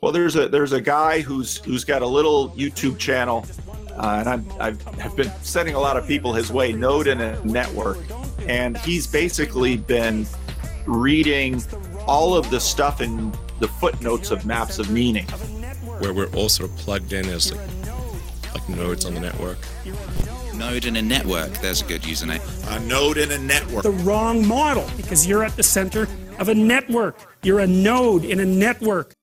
Well, there's a guy who's got a little YouTube channel, and I've been sending a lot of people his way. Node in a Network, and he's basically been reading all of the stuff in the footnotes of Maps of Meaning, where we're all sort of plugged in as like nodes on the network. Node in a network. There's a good username. A node in a network. The wrong model, because you're at the center of a network. You're a node in a network.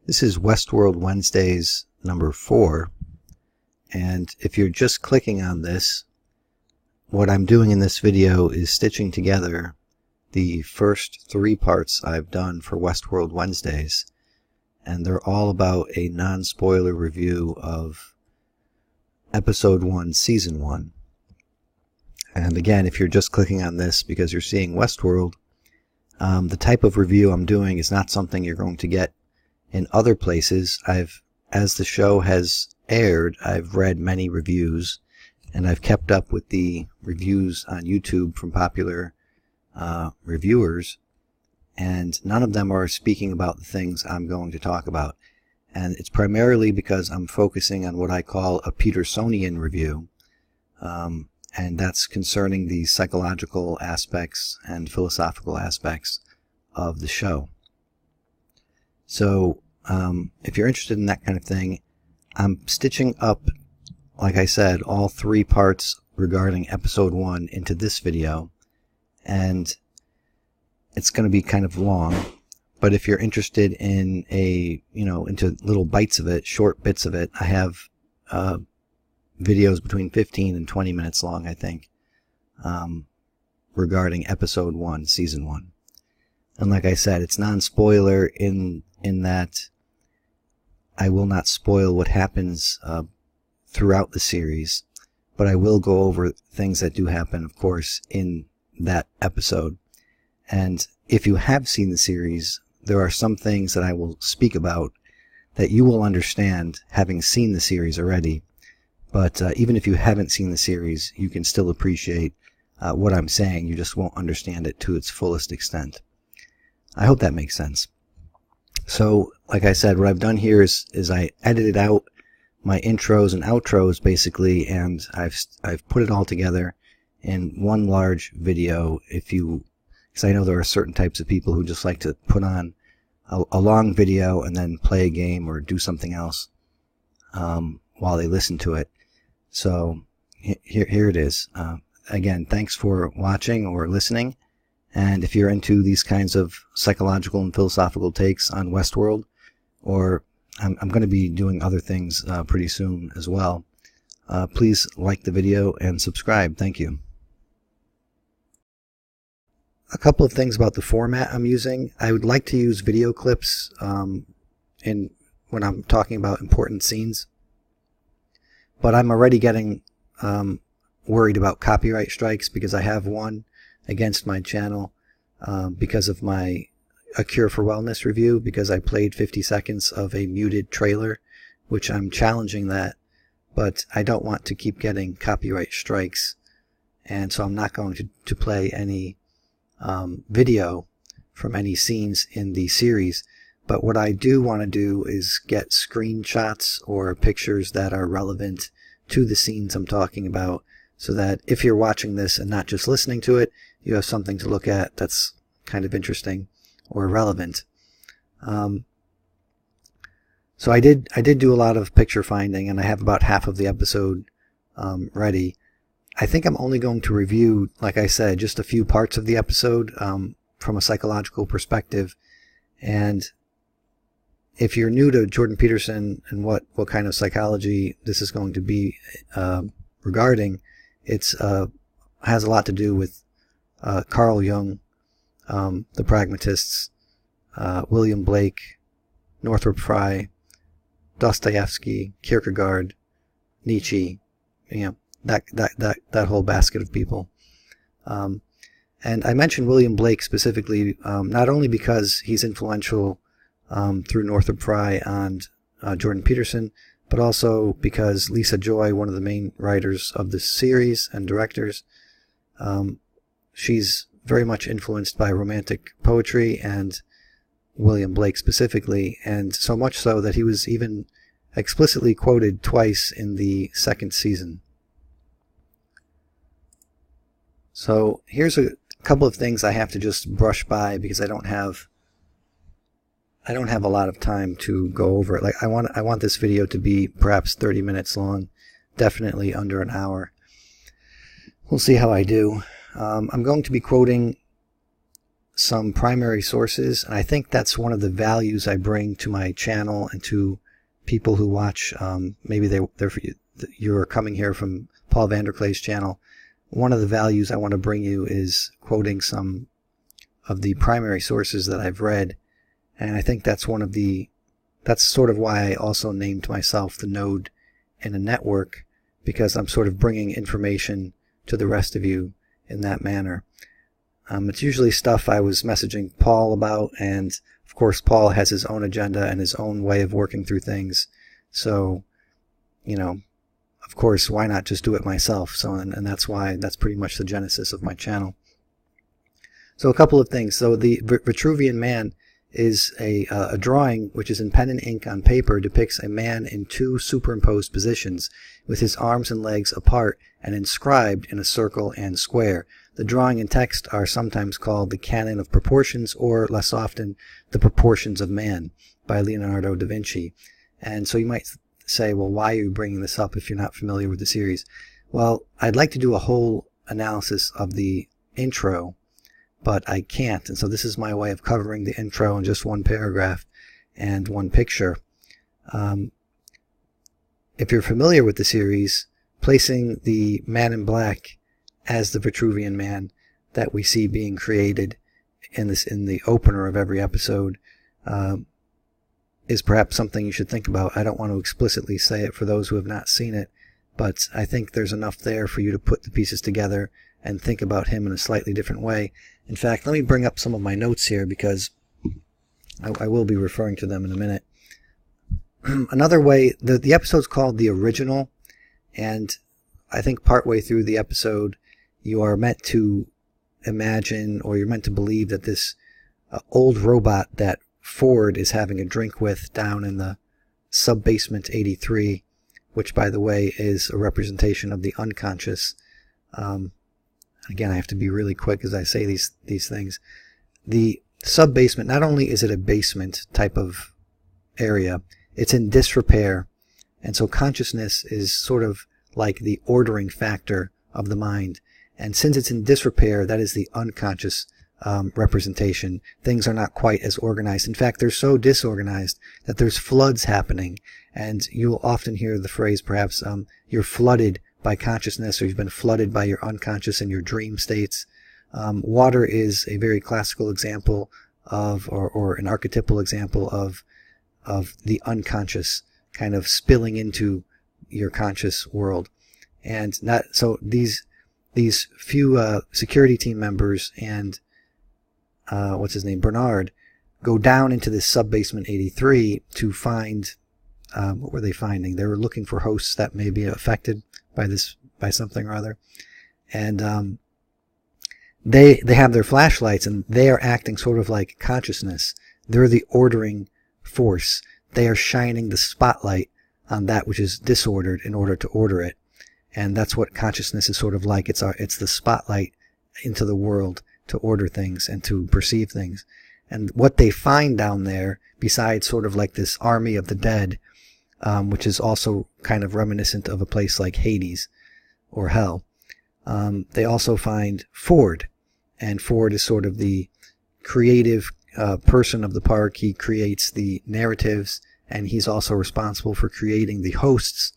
This is Westworld Wednesdays number 4, and if you're just clicking on this, what I'm doing in this video is stitching together the first 3 parts I've done for Westworld Wednesdays, and they're all about a non-spoiler review of Episode 1, Season 1. And again, if you're just clicking on this because you're seeing Westworld, the type of review I'm doing is not something you're going to get in other places. As the show has aired, I've read many reviews, and I've kept up with the reviews on YouTube from popular reviewers, and none of them are speaking about the things I'm going to talk about. And it's primarily because I'm focusing on what I call a Petersonian review, and that's concerning the psychological aspects and philosophical aspects of the show. So if you're interested in that kind of thing, I'm stitching up, like I said, all 3 parts regarding Episode 1 into this video, and it's going to be kind of long. But if you're interested in into little bites of it, short bits of it, I have videos between 15 and 20 minutes long, I think, regarding Episode 1, Season 1. And like I said, it's non-spoiler in that I will not spoil what happens throughout the series, but I will go over things that do happen, of course, in that episode. And if you have seen the series, there are some things that I will speak about that you will understand having seen the series already. But even if you haven't seen the series, you can still appreciate what I'm saying. You just won't understand it to its fullest extent. I hope that makes sense. So, like I said, what I've done here is I edited out my intros and outros, basically, and I've put it all together in one large video. Because I know there are certain types of people who just like to put on a long video and then play a game or do something else while they listen to it. So here it is. Again, thanks for watching or listening. And if you're into these kinds of psychological and philosophical takes on Westworld, or I'm going to be doing other things pretty soon as well, please like the video and subscribe. Thank you. A couple of things about the format I'm using. I would like to use video clips when I'm talking about important scenes, but I'm already getting worried about copyright strikes because I have one against my channel because of my A Cure for Wellness review, because I played 50 seconds of a muted trailer, which I'm challenging that, but I don't want to keep getting copyright strikes, and so I'm not going to play any video from any scenes in the series. But what I do want to do is get screenshots or pictures that are relevant to the scenes I'm talking about, so that if you're watching this and not just listening to it, you have something to look at that's kind of interesting or relevant. So I did do a lot of picture finding, and I have about half of the episode ready. I think I'm only going to review, like I said, just a few parts of the episode from a psychological perspective. And if you're new to Jordan Peterson and what kind of psychology this is going to be regarding, it's has a lot to do with Carl Jung, the pragmatists, William Blake, Northrop Frye, Dostoevsky, Kierkegaard, Nietzsche, that whole basket of people. And I mentioned William Blake specifically, not only because he's influential through Northrop Frye and Jordan Peterson, but also because Lisa Joy, one of the main writers of this series and directors, she's very much influenced by romantic poetry, and William Blake specifically, and so much so that he was even explicitly quoted twice in the second season. So here's a couple of things I have to just brush by because I don't have a lot of time to go over it. Like I want this video to be perhaps 30 minutes long, definitely under an hour. We'll see how I do. I'm going to be quoting some primary sources, and I think that's one of the values I bring to my channel and to people who watch. Maybe you're coming here from Paul Vanderklay's channel. One of the values I want to bring you is quoting some of the primary sources that I've read, and I think that's sort of why I also named myself the node in a network, because I'm sort of bringing information to the rest of you in that manner. It's usually stuff I was messaging Paul about, and of course Paul has his own agenda and his own way of working through things. So, of course, why not just do it myself? So, and that's pretty much the genesis of my channel. So a couple of things. So the Vitruvian Man is a drawing which is in pen and ink on paper, depicts a man in two superimposed positions with his arms and legs apart and inscribed in a circle and square. The drawing and text are sometimes called the Canon of Proportions, or less often the Proportions of Man by Leonardo da Vinci. And so you might say, well, why are you bringing this up if you're not familiar with the series? Well, I'd like to do a whole analysis of the intro, but I can't, and so this is my way of covering the intro in just one paragraph and one picture. If you're familiar with the series, placing the Man in Black as the Vitruvian Man that we see being created in the opener of every episode is perhaps something you should think about. I don't want to explicitly say it for those who have not seen it, but I think there's enough there for you to put the pieces together and think about him in a slightly different way. In fact, let me bring up some of my notes here because I will be referring to them in a minute. Another way, the episode's called The Original, and I think partway through the episode you are meant to imagine, or you're meant to believe, that this old robot that Ford is having a drink with down in the sub-basement 83, which by the way is a representation of the unconscious. Again, I have to be really quick as I say these things. The sub-basement, not only is it a basement type of area, it's in disrepair, and so consciousness is sort of like the ordering factor of the mind. And since it's in disrepair, that is the unconscious representation. Things are not quite as organized. In fact, they're so disorganized that there's floods happening, and you'll often hear the phrase, perhaps, you're flooded by consciousness, or you've been flooded by your unconscious and your dream states. Water is a very classical example of, or an archetypal example of the unconscious kind of spilling into your conscious world. And so these few security team members and what's his name, Bernard, go down into this sub-basement 83 to find, what were they finding? They were looking for hosts that may be affected by something or other. And they have their flashlights, and they are acting sort of like consciousness. They're the ordering force. They are shining the spotlight on that which is disordered in order to order it. And that's what consciousness is sort of like. It's the spotlight into the world to order things and to perceive things. And what they find down there, besides sort of like this army of the dead, which is also kind of reminiscent of a place like Hades or Hell, they also find Ford. And Ford is sort of the creative person of the park. He creates the narratives, and he's also responsible for creating the hosts.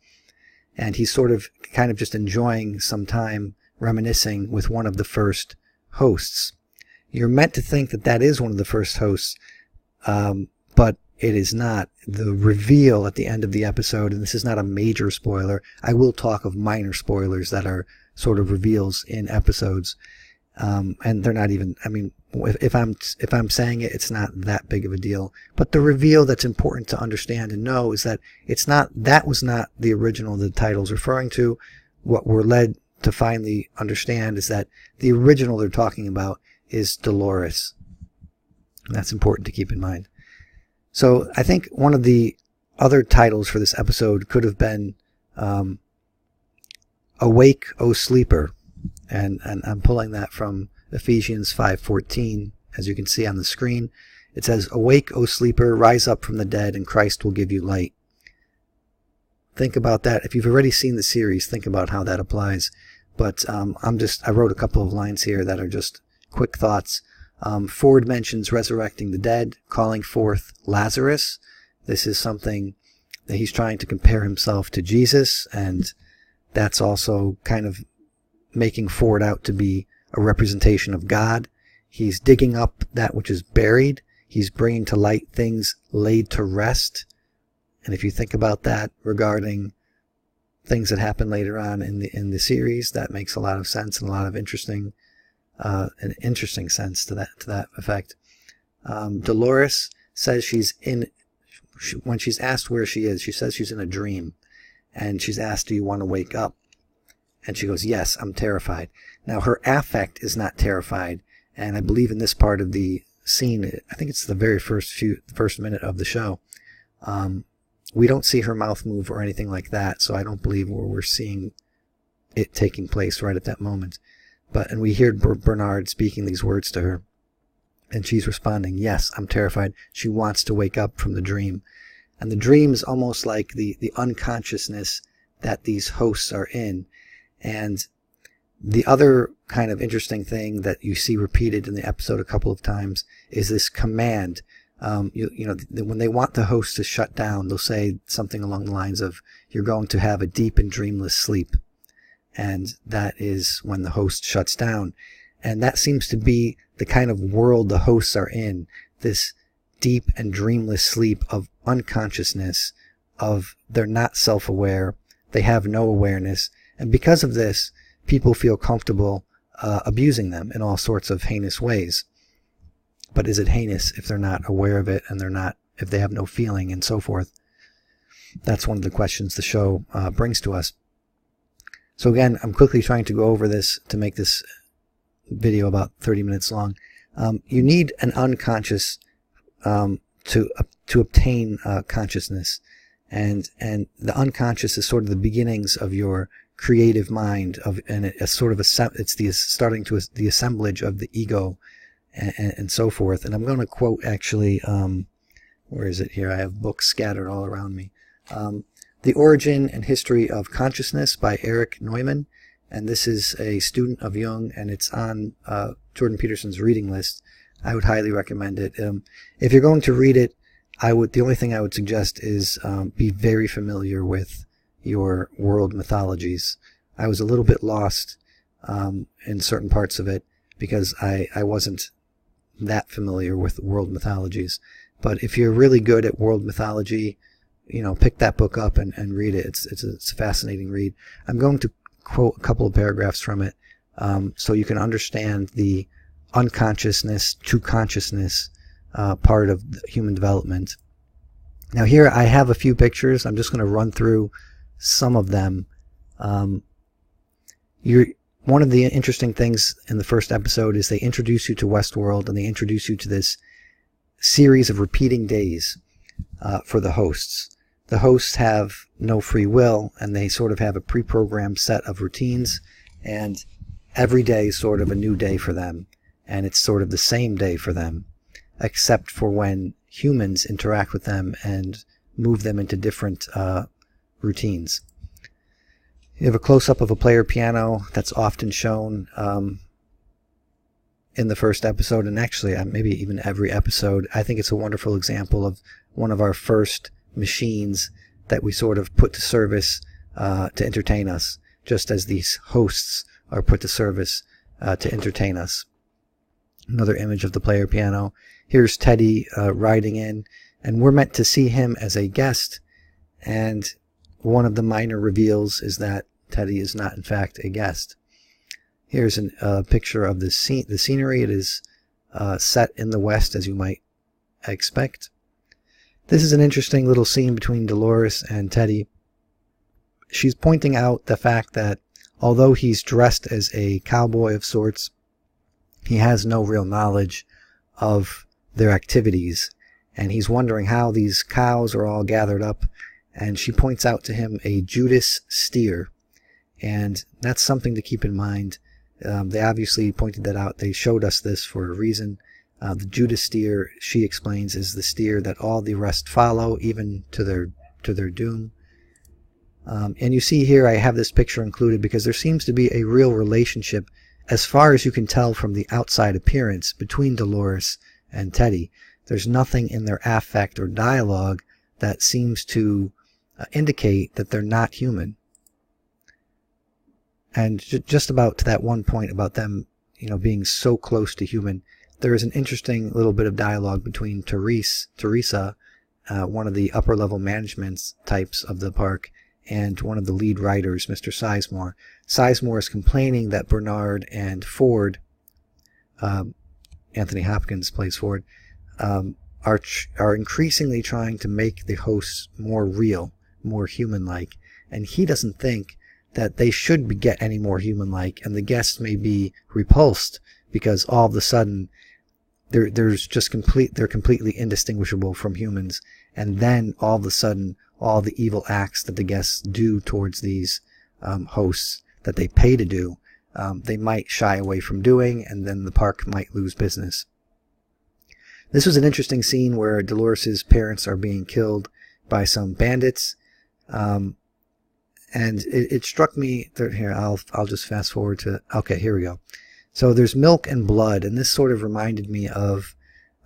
And he's sort of kind of just enjoying some time reminiscing with one of the first hosts. You're meant to think that that is one of the first hosts, but it is not. The reveal at the end of the episode, and this is not a major spoiler, I will talk of minor spoilers that are sort of reveals in episodes, and they're not even, I mean, if I'm saying it, it's not that big of a deal. But the reveal that's important to understand and know is that that was not the original the title's referring to. What we're led to finally understand is that the original they're talking about is Dolores. And that's important to keep in mind. So I think one of the other titles for this episode could have been Awake, O Sleeper. And I'm pulling that from Ephesians 5:14, as you can see on the screen. It says, "Awake, O sleeper, rise up from the dead, and Christ will give you light." Think about that. If you've already seen the series, think about how that applies. But I wrote a couple of lines here that are just quick thoughts. Ford mentions resurrecting the dead, calling forth Lazarus. This is something that he's trying to compare himself to Jesus, and that's also kind of making Ford out to be a representation of God. He's digging up that which is buried. He's bringing to light things laid to rest. And if you think about that regarding things that happen later on in the series, that makes a lot of sense and a lot of interesting sense to that effect. Dolores says when she's asked where she is, she says she's in a dream, and she's asked, "Do you want to wake up?" And she goes, "Yes, I'm terrified." Now her affect is not terrified, and I believe in this part of the scene, I think it's the very first minute of the show, we don't see her mouth move or anything like that, so I don't believe we're seeing it taking place right at that moment. And we hear Bernard speaking these words to her, and she's responding, "Yes, I'm terrified." She wants to wake up from the dream. And the dream is almost like the unconsciousness that these hosts are in. And the other kind of interesting thing that you see repeated in the episode a couple of times is this command. When they want the host to shut down, they'll say something along the lines of, "You're going to have a deep and dreamless sleep." And that is when the host shuts down. And that seems to be the kind of world the hosts are in, this deep and dreamless sleep of unconsciousness, of they're not self-aware, they have no awareness. And because of this, people feel comfortable abusing them in all sorts of heinous ways. But is it heinous if they're not aware of it, and if they have no feeling and so forth? That's one of the questions the show brings to us. So again, I'm quickly trying to go over this to make this video about 30 minutes long. You need an unconscious to obtain consciousness, and the unconscious is sort of the beginnings of your creative mind, and it's sort of it's the assemblage of the ego and so forth. And I'm going to quote actually, where is it here? I have books scattered all around me. The Origin and History of Consciousness by Erich Neumann, and this is a student of Jung, and it's on Jordan Peterson's reading list. I would highly recommend it. If you're going to read it, the only thing I would suggest is be very familiar with your world mythologies. I was a little bit lost in certain parts of it because I wasn't that familiar with world mythologies. But if you're really good at world mythology, pick that book up and read it. It's a fascinating read. I'm going to quote a couple of paragraphs from it so you can understand the unconsciousness to consciousness part of human development. Now here I have a few pictures. I'm just going to run through some of them. One of the interesting things in the first episode is they introduce you to Westworld, and they introduce you to this series of repeating days for the hosts. The hosts have no free will, and they sort of have a pre-programmed set of routines, and every day is sort of a new day for them, and it's sort of the same day for them, except for when humans interact with them and move them into different routines. You have a close-up of a player piano that's often shown in the first episode, and actually maybe even every episode. I think it's a wonderful example of one of our first machines that we sort of put to service to entertain us, just as these hosts are put to service to entertain us. Another image of the player piano. Here's Teddy riding in, and we're meant to see him as a guest, and one of the minor reveals is that Teddy is not in fact a guest. Here's a picture of the scenery. It is set in the West, as you might expect. This is an interesting little scene between Dolores and Teddy. She's pointing out the fact that although he's dressed as a cowboy of sorts, he has no real knowledge of their activities. and he's wondering how these cows are all gathered up, and she points out to him a Judas steer, and that's something to keep in mind. They obviously pointed that out. They showed us this for a reason. The Judas steer, she explains, is the steer that all the rest follow, even to their doom. And you see here, I have this picture included because there seems to be a real relationship, as far as you can tell from the outside appearance, between Dolores and Teddy. There's nothing in their affect or dialogue that seems to indicate that they're not human. And just about to that one point about them, being so close to human, there is an interesting little bit of dialogue between Teresa, one of the upper level management types of the park, and one of the lead writers, Mr. Sizemore. Sizemore is complaining that Bernard and Ford, Anthony Hopkins plays Ford, are increasingly trying to make the hosts more real, more human-like, and he doesn't think that they should get any more human-like, and the guests may be repulsed because all of a sudden they're completely indistinguishable from humans, and then all of a sudden all the evil acts that the guests do towards these hosts that they pay to do, they might shy away from doing, and then the park might lose business. This was an interesting scene where Dolores's parents are being killed by some bandits, and it struck me that here, I'll just fast forward to, okay, here we go. So there's milk and blood, and this sort of reminded me of,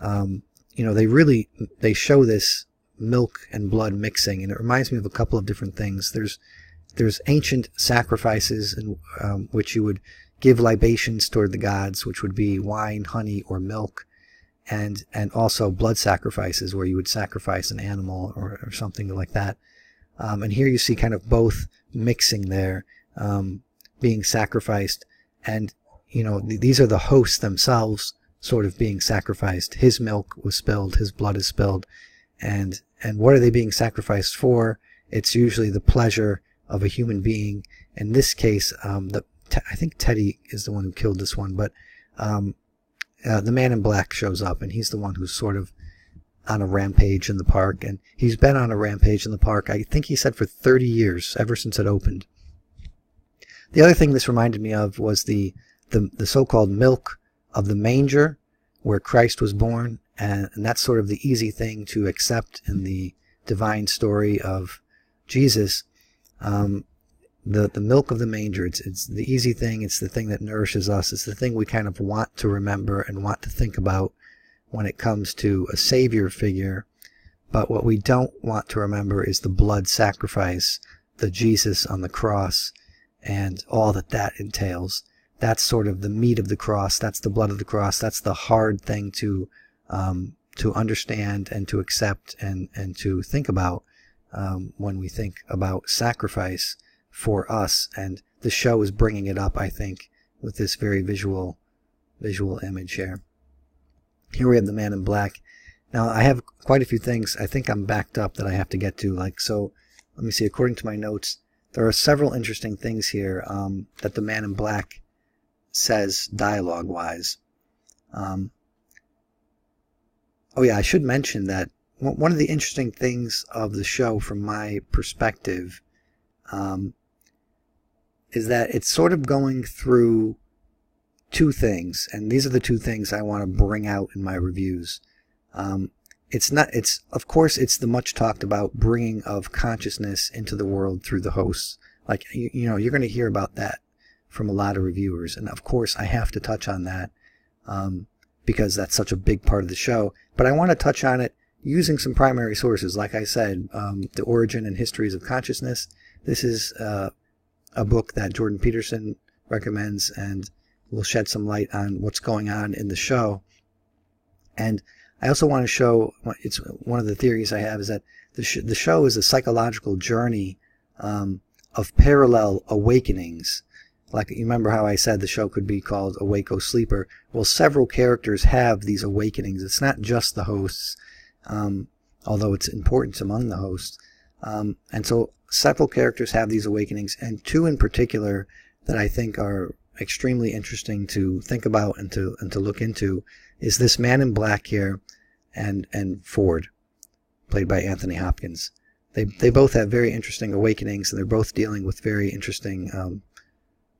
they show this milk and blood mixing, and it reminds me of a couple of different things. There's ancient sacrifices in which you would give libations toward the gods, which would be wine, honey, or milk, and also blood sacrifices where you would sacrifice an animal or something like that. And here you see kind of both mixing there, being sacrificed, and these are the hosts themselves sort of being sacrificed. His milk was spilled, his blood is spilled, and what are they being sacrificed for? It's usually the pleasure of a human being. In this case, I think Teddy is the one who killed this one, but the man in black shows up, and he's the one who's sort of on a rampage in the park, and he's been on a rampage in the park, I think he said, for 30 years, ever since it opened. The other thing this reminded me of was the so-called milk of the manger, where Christ was born, and that's sort of the easy thing to accept in the divine story of Jesus. The milk of the manger, it's the easy thing, it's the thing that nourishes us, it's the thing we kind of want to remember and want to think about when it comes to a savior figure. But what we don't want to remember is the blood sacrifice, the Jesus on the cross, and all that entails. That's sort of the meat of the cross, that's the blood of the cross, that's the hard thing to understand and to accept and to think about when we think about sacrifice for us. And the show is bringing it up, I think, with this very visual image here. Here we have the man in black. Now, I have quite a few things I think I'm backed up that I have to get to. So let me see, according to my notes, there are several interesting things here that the man in black says dialogue-wise. Oh yeah, I should mention that one of the interesting things of the show from my perspective is that it's sort of going through two things, and these are the two things I want to bring out in my reviews. Of course, it's the much talked about bringing of consciousness into the world through the hosts. Like, you're going to hear about that from a lot of reviewers, and of course I have to touch on that because that's such a big part of the show. But I want to touch on it using some primary sources. Like I said, The Origin and Histories of Consciousness. This is a book that Jordan Peterson recommends and will shed some light on what's going on in the show. And I also want to show, it's one of the theories I have, is that the show is a psychological journey of parallel awakenings. Like, you remember how I said the show could be called Awake, O Sleeper? Well, several characters have these awakenings. It's not just the hosts, although it's important among the hosts. And so several characters have these awakenings, and two in particular that I think are extremely interesting to think about and to look into is this man in black here and Ford, played by Anthony Hopkins. They both have very interesting awakenings, and they're both dealing with very interesting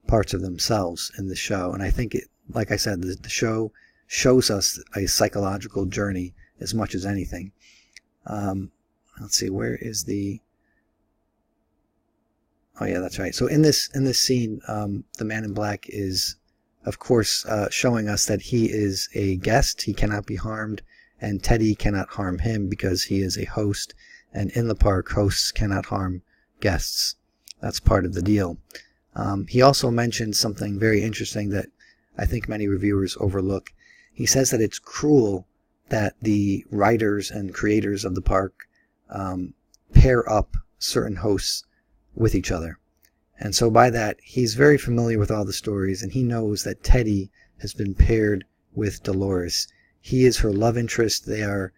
parts of themselves in the show. And I think it, like I said, the show shows us a psychological journey as much as anything. Let's see, where is the... Oh yeah, that's right. So in this scene, the man in black is, of course, showing us that he is a guest. He cannot be harmed, and Teddy cannot harm him because he is a host. And in the park, hosts cannot harm guests. That's part of the deal. He also mentioned something very interesting that I think many reviewers overlook. He says that it's cruel that the writers and creators of the park pair up certain hosts with each other. And so by that, he's very familiar with all the stories, and he knows that Teddy has been paired with Dolores. He is her love interest. They are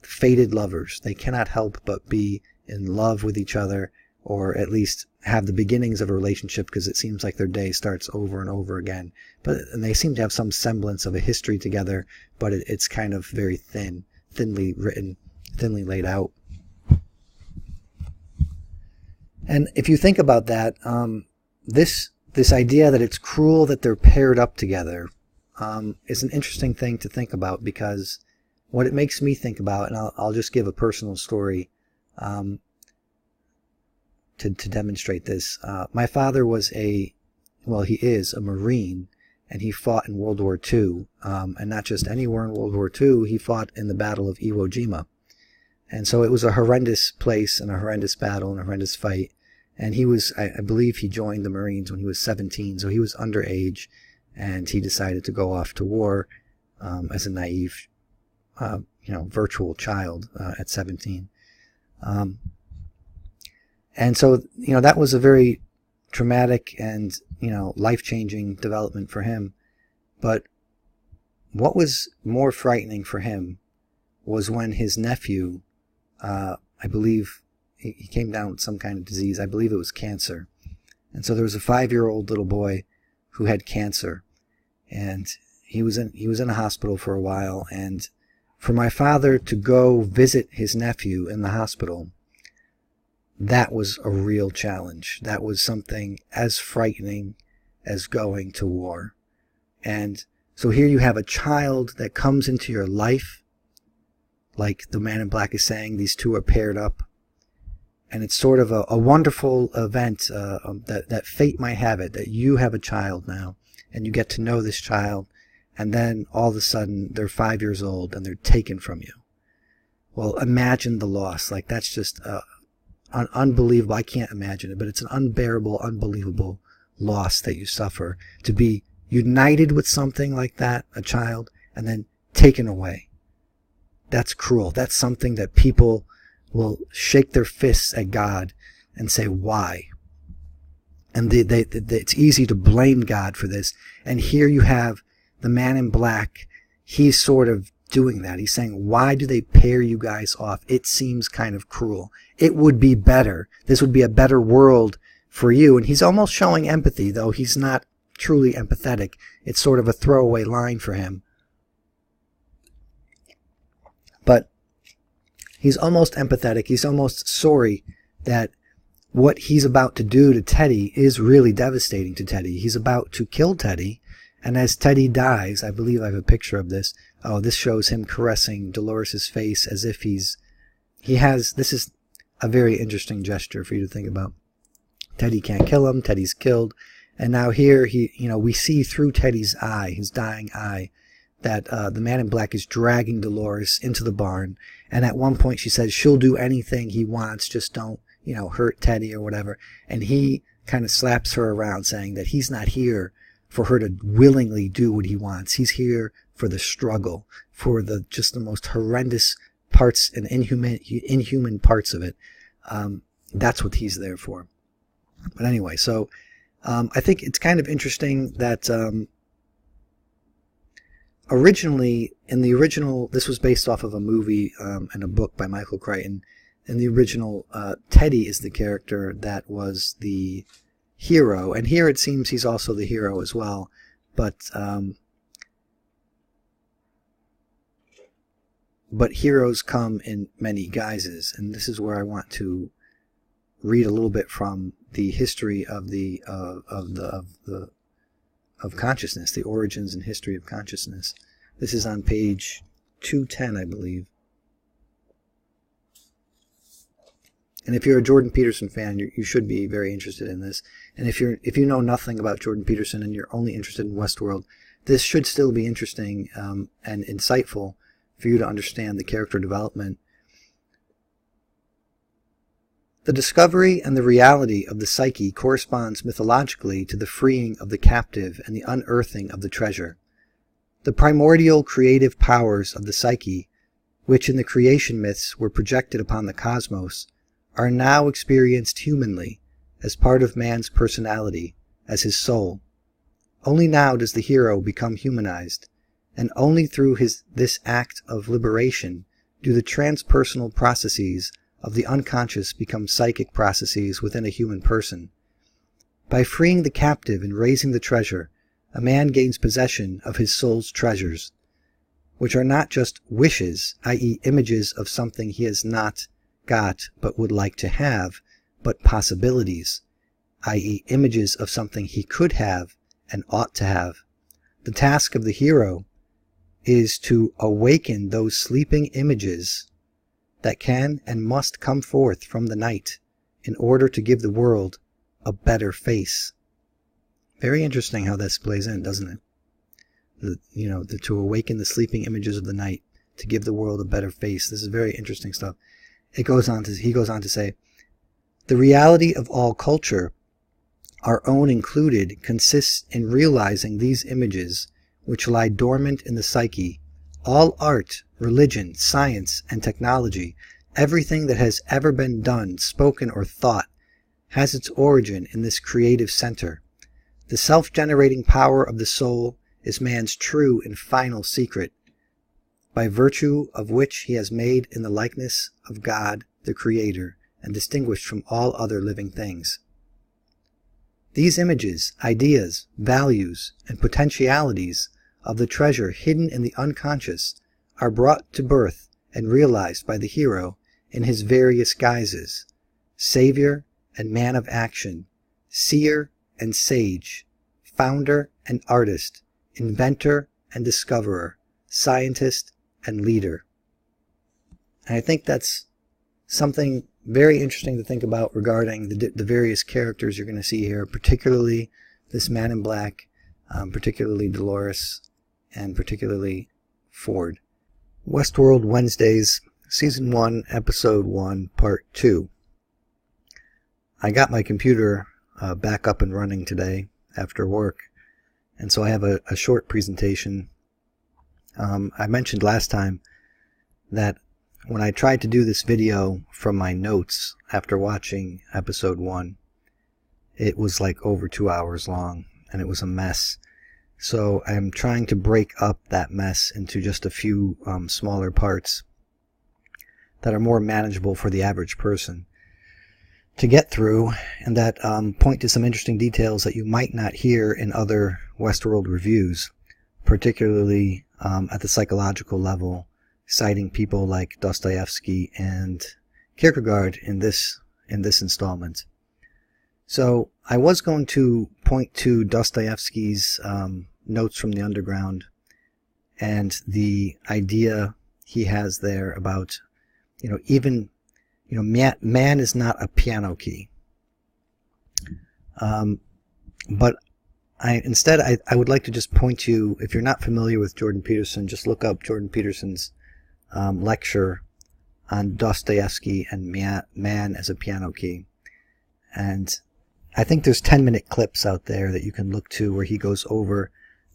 fated lovers. They cannot help but be in love with each other, or at least have the beginnings of a relationship, because it seems like their day starts over and over again. And they seem to have some semblance of a history together, but it's kind of very thinly written, thinly laid out. And if you think about that, this idea that it's cruel that they're paired up together is an interesting thing to think about, because what it makes me think about, and I'll just give a personal story to demonstrate this. My father was he is a Marine, and he fought in World War II, and not just anywhere in World War II, he fought in the Battle of Iwo Jima. And so it was a horrendous place and a horrendous battle and a horrendous fight. And he was, I believe he joined the Marines when he was 17, so he was underage, and he decided to go off to war as a naive, virtual child at 17. And so, that was a very traumatic and, life-changing development for him. But what was more frightening for him was when his nephew, I believe he came down with some kind of disease. I believe it was cancer. And so there was a 5-year-old little boy who had cancer, and he was in a hospital for a while. And for my father to go visit his nephew in the hospital, that was a real challenge. That was something as frightening as going to war. And so here you have a child that comes into your life, like the man in black is saying, these two are paired up. And it's sort of a wonderful event that fate might have it, that you have a child now, and you get to know this child, and then all of a sudden they're 5 years old and they're taken from you. Well, imagine the loss. Like, that's just unbelievable. I can't imagine it, but it's an unbearable, unbelievable loss that you suffer, to be united with something like that, a child, and then taken away. That's cruel. That's something that people will shake their fists at God and say, why? And it's easy to blame God for this. And here you have the man in black. He's sort of doing that. He's saying, why do they pair you guys off? It seems kind of cruel. It would be better. This would be a better world for you. And he's almost showing empathy, though he's not truly empathetic. It's sort of a throwaway line for him. But he's almost empathetic. He's almost sorry that what he's about to do to Teddy is really devastating to Teddy. He's about to kill Teddy. And as Teddy dies, I believe I have a picture of this. Oh, this shows him caressing Dolores' face as if this is a very interesting gesture for you to think about. Teddy can't kill him. Teddy's killed. And now here we see through Teddy's eye, his dying eye, that the man in black is dragging Dolores into the barn. And at one point she says she'll do anything he wants, just don't, hurt Teddy or whatever. And he kind of slaps her around, saying that he's not here for her to willingly do what he wants. He's here for the struggle, for the most horrendous parts and inhuman parts of it. That's what he's there for. But anyway, so I think it's kind of interesting that originally, this was based off of a movie and a book by Michael Crichton. In the original, Teddy is the character that was the hero, and here it seems he's also the hero as well. But but heroes come in many guises, and this is where I want to read a little bit from the history of consciousness, the origins and history of consciousness. This is on page 210, I believe. And if you're a Jordan Peterson fan, you should be very interested in this. And if you know nothing about Jordan Peterson and you're only interested in Westworld, this should still be interesting and insightful for you to understand the character development. The discovery and the reality of the psyche corresponds mythologically to the freeing of the captive and the unearthing of the treasure. The primordial creative powers of the psyche, which in the creation myths were projected upon the cosmos, are now experienced humanly as part of man's personality, as his soul. Only now does the hero become humanized, and only through this act of liberation do the transpersonal processes of the unconscious become psychic processes within a human person. By freeing the captive and raising the treasure, a man gains possession of his soul's treasures, which are not just wishes, i.e. images of something he has not got but would like to have, but possibilities, i.e. images of something he could have and ought to have. The task of the hero is to awaken those sleeping images that can and must come forth from the night in order to give the world a better face. Very interesting how this plays in, doesn't it? To awaken the sleeping images of the night to give the world a better face. This is very interesting stuff. He goes on to say, the reality of all culture, our own included, consists in realizing these images which lie dormant in the psyche. All art, religion, science, and technology, everything that has ever been done, spoken, or thought, has its origin in this creative center. The self-generating power of the soul is man's true and final secret, by virtue of which he has made in the likeness of God, the Creator, and distinguished from all other living things. These images, ideas, values, and potentialities of the treasure hidden in the unconscious are brought to birth and realized by the hero in his various guises: savior and man of action, seer and sage, founder and artist, inventor and discoverer, scientist and leader. And I think that's something very interesting to think about regarding the various characters you're going to see here, particularly this man in black, particularly Dolores, and particularly Ford. Westworld Wednesdays, Season 1, Episode 1, Part 2. I got my computer back up and running today after work, and so I have a short presentation. I mentioned last time that when I tried to do this video from my notes after watching Episode 1, it was like over 2 hours long, and it was a mess. So I'm trying to break up that mess into just a few smaller parts that are more manageable for the average person to get through, and that point to some interesting details that you might not hear in other Westworld reviews, particularly at the psychological level, citing people like Dostoevsky and Kierkegaard in this installment. So I was going to point to Dostoevsky's Notes from the Underground and the idea he has there about, man is not a piano key. But I would like to just point you, if you're not familiar with Jordan Peterson, just look up Jordan Peterson's lecture on Dostoevsky and man as a piano key. And I think there's 10-minute clips out there that you can look to where he goes over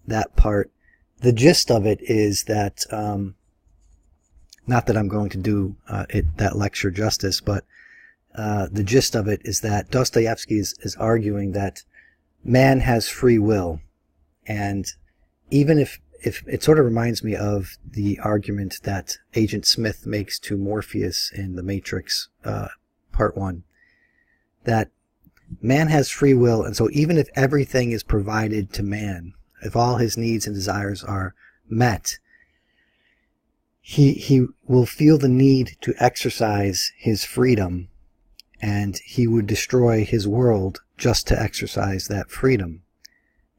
that part. The gist of it is that, not that I'm going to do that lecture justice, but the gist of it is that Dostoevsky is arguing that man has free will. And even if it sort of reminds me of the argument that Agent Smith makes to Morpheus in The Matrix, Part 1, that man has free will, and so even if everything is provided to man, if all his needs and desires are met, he will feel the need to exercise his freedom, and he would destroy his world just to exercise that freedom.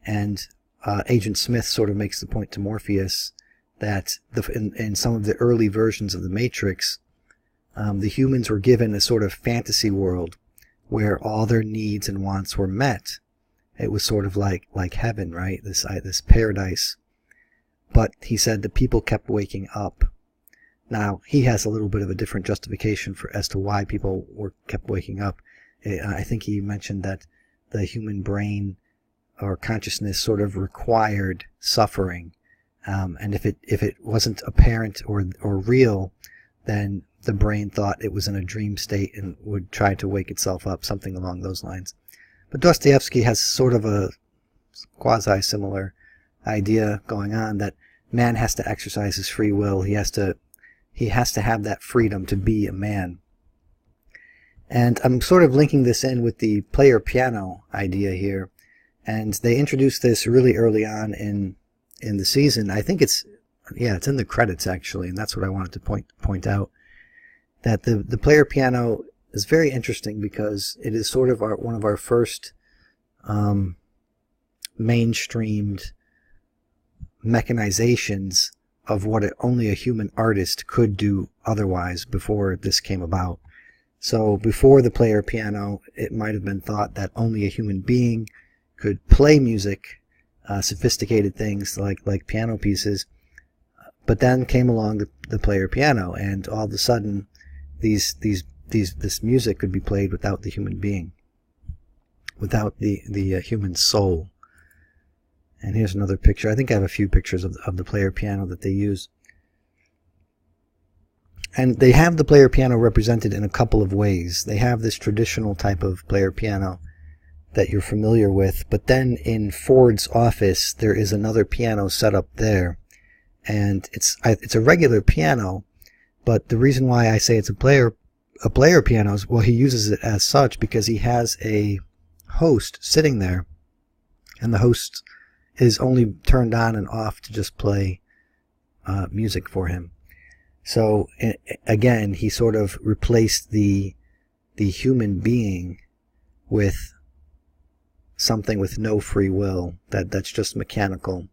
And Agent Smith sort of makes the point to Morpheus that in some of the early versions of the Matrix, the humans were given a sort of fantasy world where all their needs and wants were met. It was sort of like heaven, right? This paradise. But he said the people kept waking up. Now, he has a little bit of a different justification as to why people kept waking up. I think he mentioned that the human brain or consciousness sort of required suffering. And if it wasn't apparent or real, then the brain thought it was in a dream state and would try to wake itself up, something along those lines. But Dostoevsky has sort of a quasi-similar idea going on, that man has to exercise his free will. He has to have that freedom to be a man. And I'm sort of linking this in with the player piano idea here. And they introduced this really early on in the season. I think it's in the credits actually, and that's what I wanted to point out. That the player piano is very interesting because it is sort of one of our first mainstreamed mechanizations of what only a human artist could do otherwise before this came about. So before the player piano, it might have been thought that only a human being could play music, sophisticated things like piano pieces. But then came along the player piano, and all of a sudden this music could be played without the human being, without the human soul. And here's another picture. I think I have a few pictures of the player piano that they use. And they have the player piano represented in a couple of ways. They have this traditional type of player piano that you're familiar with, but then in Ford's office there is another piano set up there, and it's a regular piano, but the reason why I say it's a player piano is, well, he uses it as such because he has a host sitting there, and the host is only turned on and off to just play music for him. So again, he sort of replaced the human being with something with no free will, that's just mechanical,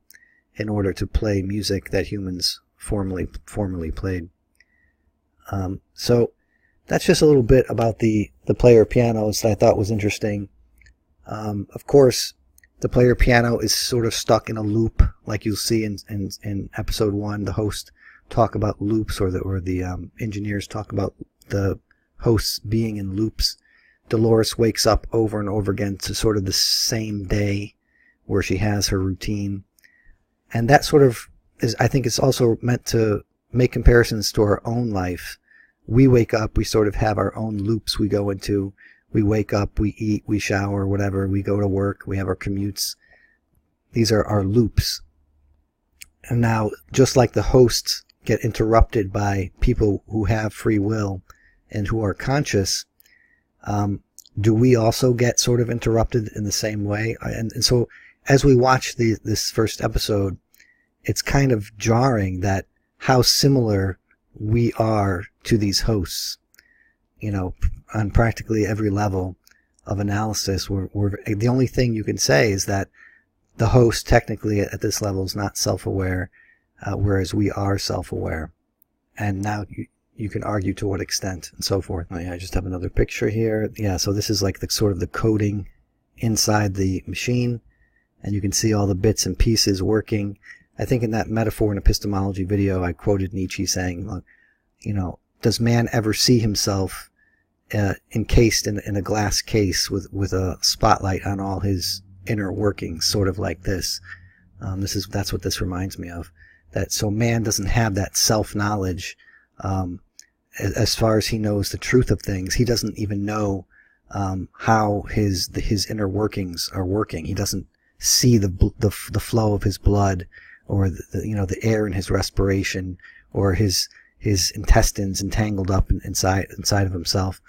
in order to play music that humans formerly played. So that's just a little bit about the player pianos that I thought was interesting. Of course, the player piano is sort of stuck in a loop, like you'll see in episode 1. The host talk about loops, or the engineers talk about the hosts being in loops. Dolores wakes up over and over again to sort of the same day where she has her routine. And that sort of is, I think it's also meant to make comparisons to our own life. We wake up, we sort of have our own loops we go into. We wake up, we eat, we shower, whatever, we go to work, we have our commutes. These are our loops. And now, just like the hosts get interrupted by people who have free will and who are conscious, do we also get sort of interrupted in the same way? And so as we watch this first episode, it's kind of jarring that how similar we are to these hosts. You know, on practically every level of analysis, we're the only thing you can say is that the host technically at this level is not self-aware, whereas we are self-aware. And now you can argue to what extent and so forth. Oh, yeah, I just have another picture here. Yeah, so this is like the sort of the coding inside the machine, and you can see all the bits and pieces working. I think in that metaphor and epistemology video, I quoted Nietzsche saying, look, you know, does man ever see himself encased in a glass case with a spotlight on all his inner workings, sort of like this? That's what this reminds me of. That so man doesn't have that self-knowledge. As far as he knows the truth of things, he doesn't even know how his inner workings are working. He doesn't see the flow of his blood, or the air in his respiration, or his intestines entangled up inside of himself.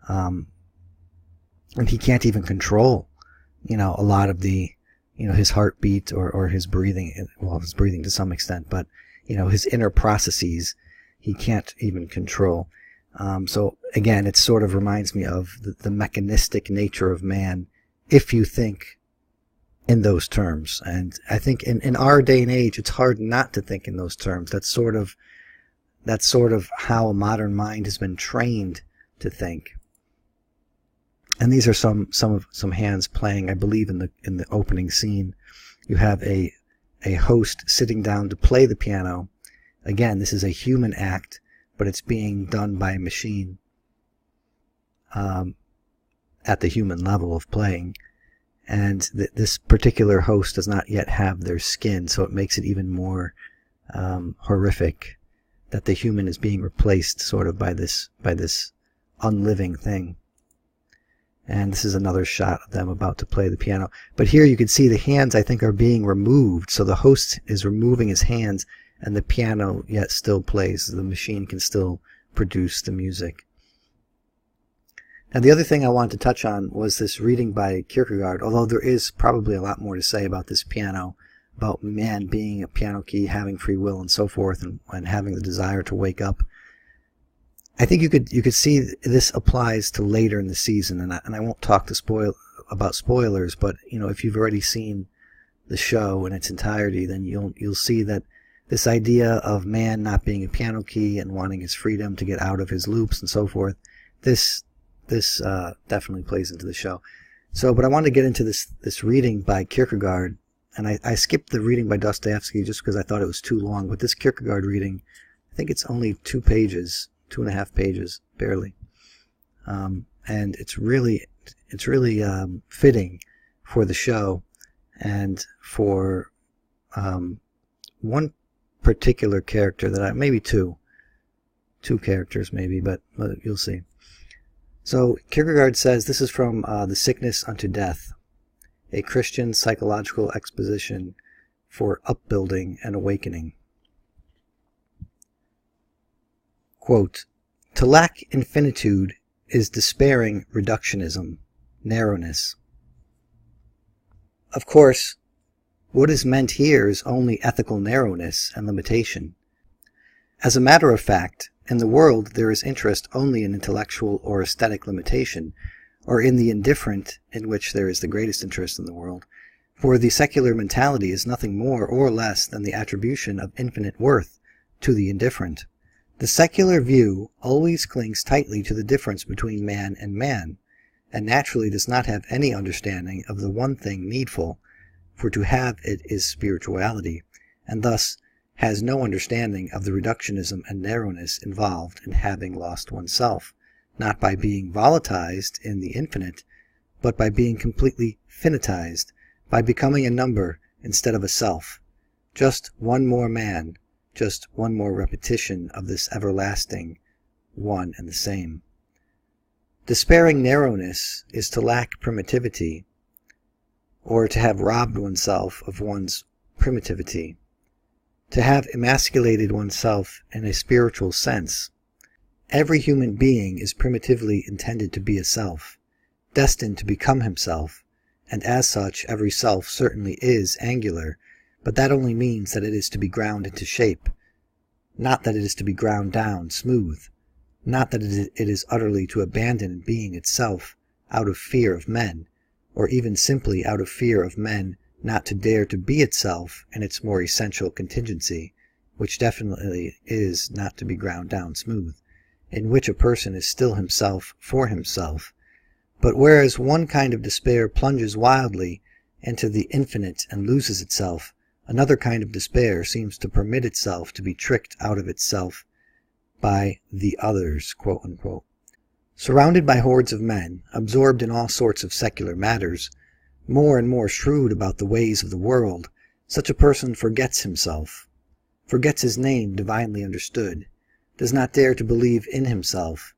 And he can't even control, a lot of the, his heartbeat or his breathing. Well, his breathing to some extent, but his inner processes he can't even control. So again, it sort of reminds me of the mechanistic nature of man, if you think in those terms. And I think in our day and age, it's hard not to think in those terms. That's sort of how a modern mind has been trained to think. And these are some hands playing, I believe, in the opening scene. You have a host sitting down to play the piano. Again, this is a human act, but it's being done by a machine at the human level of playing. And this particular host does not yet have their skin, so it makes it even more horrific that the human is being replaced sort of by this unliving thing. And this is another shot of them about to play the piano. But here you can see the hands, I think, are being removed. So the host is removing his hands, and the piano yet still plays. The machine can still produce the music. Now, the other thing I wanted to touch on was this reading by Kierkegaard, although there is probably a lot more to say about this piano, about man being a piano key, having free will, and so forth, and having the desire to wake up. I think you could see this applies to later in the season, and I won't talk about spoilers, but if you've already seen the show in its entirety, then you'll see that this idea of man not being a piano key and wanting his freedom to get out of his loops and so forth, this definitely plays into the show. So, but I wanted to get into this reading by Kierkegaard, and I skipped the reading by Dostoevsky just because I thought it was too long. But this Kierkegaard reading, I think it's only 2.5 pages, barely, and it's really fitting for the show and for one particular character that maybe two characters maybe, but you'll see. So Kierkegaard says, this is from The Sickness Unto Death, a Christian psychological exposition for upbuilding and awakening. Quote, "To lack infinitude is despairing reductionism, narrowness. Of course, what is meant here is only ethical narrowness and limitation. As a matter of fact, in the world there is interest only in intellectual or aesthetic limitation, or in the indifferent, in which there is the greatest interest in the world, for the secular mentality is nothing more or less than the attribution of infinite worth to the indifferent. The secular view always clings tightly to the difference between man, and naturally does not have any understanding of the one thing needful, for to have it is spirituality, and thus has no understanding of the reductionism and narrowness involved in having lost oneself, not by being volatilized in the infinite, but by being completely finitized, by becoming a number instead of a self, just one more man, just one more repetition of this everlasting one and the same. Despairing narrowness is to lack primitivity, or to have robbed oneself of one's primitivity, to have emasculated oneself in a spiritual sense. Every human being is primitively intended to be a self, destined to become himself, and as such every self certainly is angular, but that only means that it is to be ground into shape, not that it is to be ground down smooth, not that it is utterly to abandon being itself out of fear of men, or even simply out of fear of men not to dare to be itself in its more essential contingency, which definitely is not to be ground down smooth, in which a person is still himself for himself. But whereas one kind of despair plunges wildly into the infinite and loses itself, another kind of despair seems to permit itself to be tricked out of itself by the others, quote unquote. Surrounded by hordes of men, absorbed in all sorts of secular matters, more and more shrewd about the ways of the world, such a person forgets himself, forgets his name divinely understood, does not dare to believe in himself,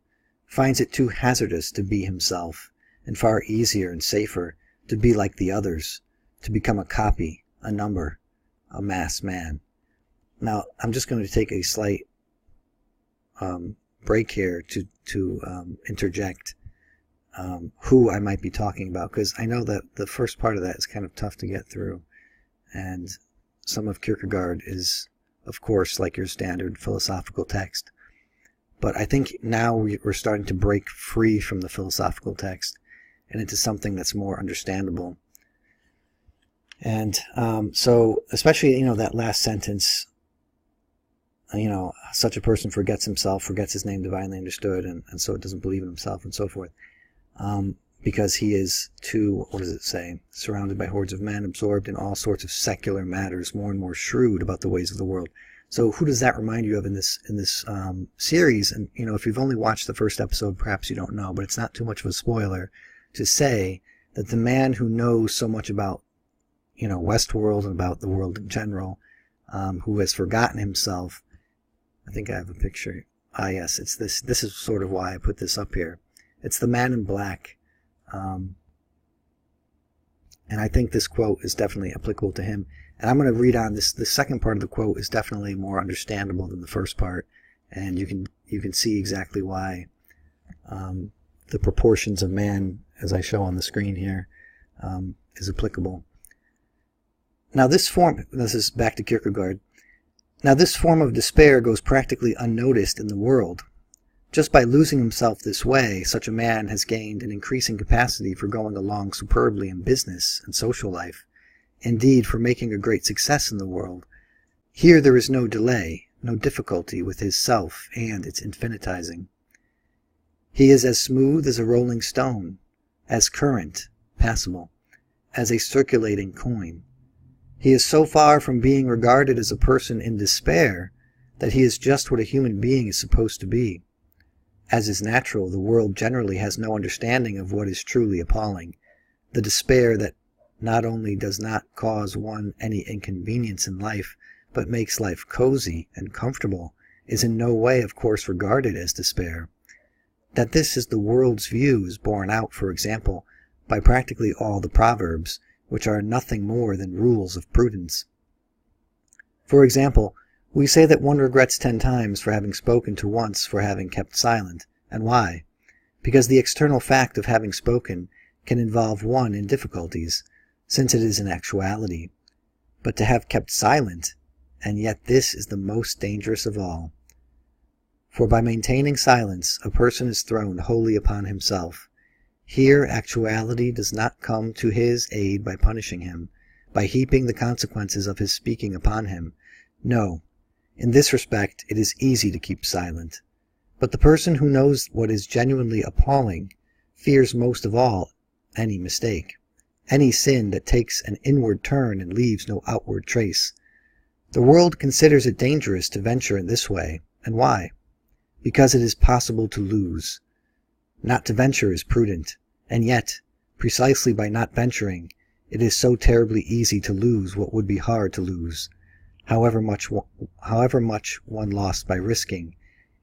finds it too hazardous to be himself, and far easier and safer to be like the others, to become a copy, a number, a mass man. Now, I'm just going to take a slight break here to interject who I might be talking about, because I know that the first part of that is kind of tough to get through, and some of Kierkegaard is of course, like your standard philosophical text. But I think now we're starting to break free from the philosophical text and into something that's more understandable. And so, especially, that last sentence, such a person forgets himself, forgets his name divinely understood, and so it doesn't believe in himself, and so forth. Because he is too, what does it say? Surrounded by hordes of men, absorbed in all sorts of secular matters, more and more shrewd about the ways of the world. So who does that remind you of in this series? And, if you've only watched the first episode, perhaps you don't know, but it's not too much of a spoiler to say that the man who knows so much about, Westworld and about the world in general, who has forgotten himself, I think I have a picture. Ah, yes, it's this. This is sort of why I put this up here. It's the man in black. And I think this quote is definitely applicable to him. And I'm going to read on this. The second part of the quote is definitely more understandable than the first part. And you can see exactly why the proportions of man, as I show on the screen here, is applicable. Now this is back to Kierkegaard. Now this form of despair goes practically unnoticed in the world. Just by losing himself this way, such a man has gained an increasing capacity for going along superbly in business and social life, indeed for making a great success in the world. Here there is no delay, no difficulty with his self and its infinitizing. He is as smooth as a rolling stone, as current, passable, as a circulating coin. He is so far from being regarded as a person in despair that he is just what a human being is supposed to be. As is natural, the world generally has no understanding of what is truly appalling. The despair that not only does not cause one any inconvenience in life, but makes life cozy and comfortable, is in no way, of course, regarded as despair. That this is the world's view is borne out, for example, by practically all the proverbs, which are nothing more than rules of prudence. For example, we say that one regrets 10 times for having spoken to once for having kept silent. And why? Because the external fact of having spoken can involve one in difficulties, since it is an actuality. But to have kept silent, and yet this is the most dangerous of all. For by maintaining silence, a person is thrown wholly upon himself. Here actuality does not come to his aid by punishing him, by heaping the consequences of his speaking upon him. No. In this respect, it is easy to keep silent. But the person who knows what is genuinely appalling fears most of all any mistake, any sin that takes an inward turn and leaves no outward trace. The world considers it dangerous to venture in this way. And why? Because it is possible to lose. Not to venture is prudent, and yet, precisely by not venturing, it is so terribly easy to lose what would be hard to lose. However much one lost by risking,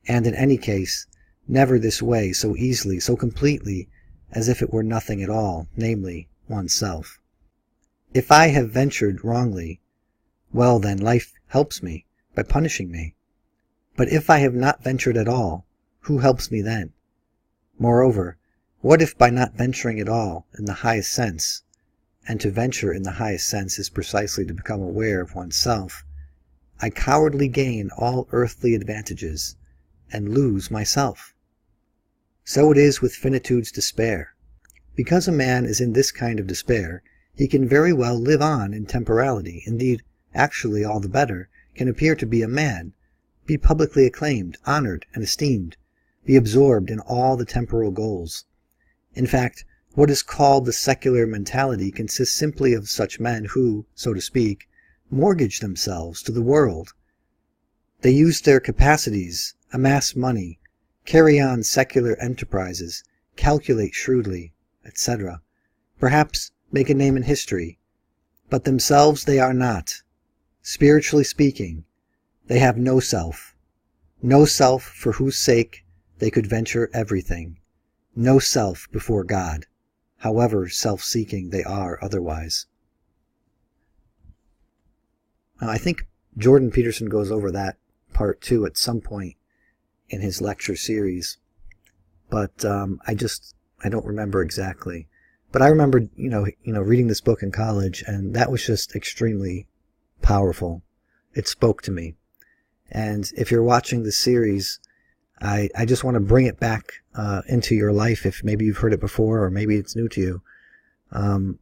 and in any case, never this way so easily, so completely, as if it were nothing at all, namely, oneself. If I have ventured wrongly, well then life helps me by punishing me. But if I have not ventured at all, who helps me then? Moreover, what if by not venturing at all, in the highest sense, and to venture in the highest sense is precisely to become aware of oneself, I cowardly gain all earthly advantages, and lose myself? So it is with finitude's despair. Because a man is in this kind of despair, he can very well live on in temporality, indeed, actually all the better, can appear to be a man, be publicly acclaimed, honored, and esteemed, be absorbed in all the temporal goals. In fact, what is called the secular mentality consists simply of such men who, so to speak, mortgage themselves to the world. They use their capacities, amass money, carry on secular enterprises, calculate shrewdly, etc., perhaps make a name in history, but themselves they are not. Spiritually speaking, they have no self for whose sake they could venture everything, no self before God, however self-seeking they are otherwise. Now, I think Jordan Peterson goes over that part too at some point in his lecture series, but I don't remember exactly. But I remember, reading this book in college, and that was just extremely powerful. It spoke to me. And if you're watching the series, I just want to bring it back into your life if maybe you've heard it before or maybe it's new to you. And